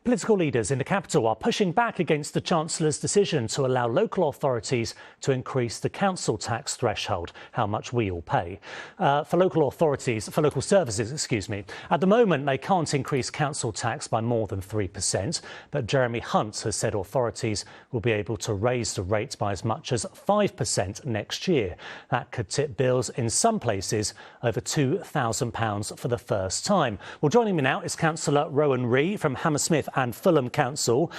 Political leaders in the capital are pushing back against the Chancellor's decision to allow local authorities to increase the council tax threshold, how much we all pay. For local services, At the moment, they can't increase council tax by more than 3%, but Jeremy Hunt has said authorities will be able to raise the rate by as much as 5% next year. That could tip bills in some places over £2,000 for the first time. Well, joining me now is Cllr Rowan Ree from Hammersmith and Fulham Council.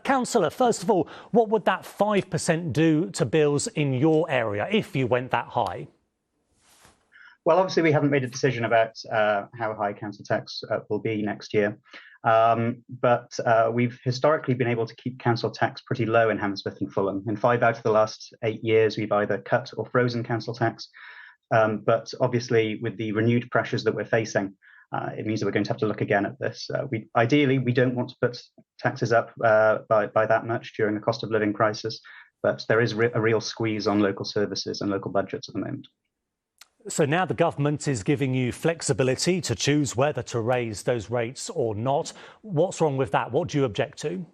Councillor, first of all, what would that 5% do to bills in your area if you went that high? Well, obviously, we haven't made a decision about how high council tax will be next year. But we've historically been able to keep council tax pretty low in Hammersmith and Fulham. In 5 out of the last 8 years, we've either cut or frozen council tax. But obviously, with the renewed pressures that we're facing, it means that we're going to have to look again at this. Ideally, we don't want to put taxes up by that much during the cost of living crisis, but there is a real squeeze on local services and local budgets at the moment. So now the government is giving you flexibility to choose whether to raise those rates or not. What's wrong with that? What do you object to?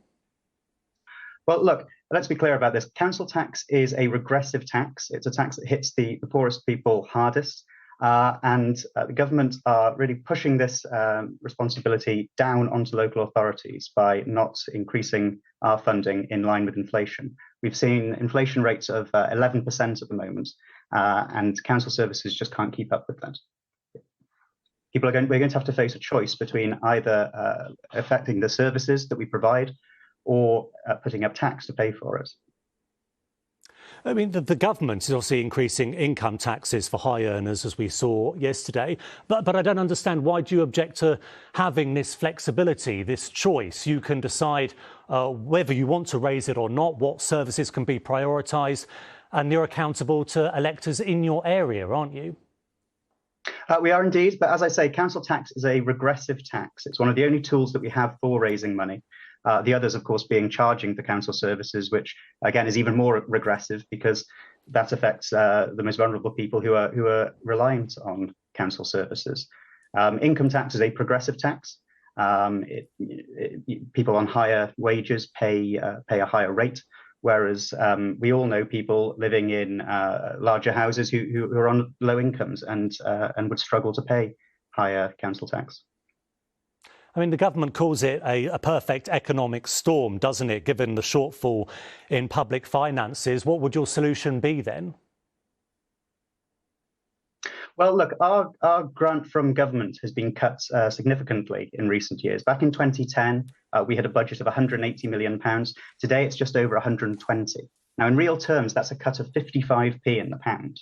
Well, look, let's be clear about this. Council tax is a regressive tax. It's a tax that hits the poorest people hardest. And the government are really pushing this responsibility down onto local authorities by not increasing our funding in line with inflation. We've seen inflation rates of 11% at the moment, and council services just can't keep up with that. We're going to have to face a choice between either affecting the services that we provide or putting up tax to pay for it. I mean, the government is obviously increasing income taxes for high earners, as we saw yesterday. But I don't understand, why do you object to having this flexibility, this choice? You can decide whether you want to raise it or not, what services can be prioritised, and you're accountable to electors in your area, aren't you? We are indeed, but as I say, council tax is a regressive tax. It's one of the only tools that we have for raising money. The others, of course, being charging for council services, which again is even more regressive because that affects the most vulnerable people who are reliant on council services. Income tax is a progressive tax. People on higher wages pay a higher rate, whereas we all know people living in larger houses who are on low incomes and would struggle to pay higher council tax. I mean, the government calls it a perfect economic storm, doesn't it, given the shortfall in public finances? What would your solution be then? Well, look, our grant from government has been cut significantly in recent years. Back in 2010, we had a budget of £180 million. Today, it's just over 120. Now, in real terms, that's a cut of 55p in the pound.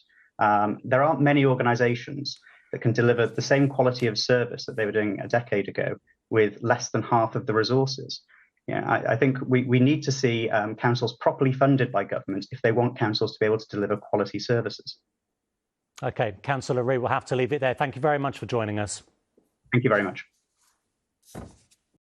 There aren't many organisations that can deliver the same quality of service that they were doing a decade ago with less than half of the resources. I think we need to see councils properly funded by government if they want councils to be able to deliver quality services. OK, Cllr Ree, we'll have to leave it there. Thank you very much for joining us. Thank you very much.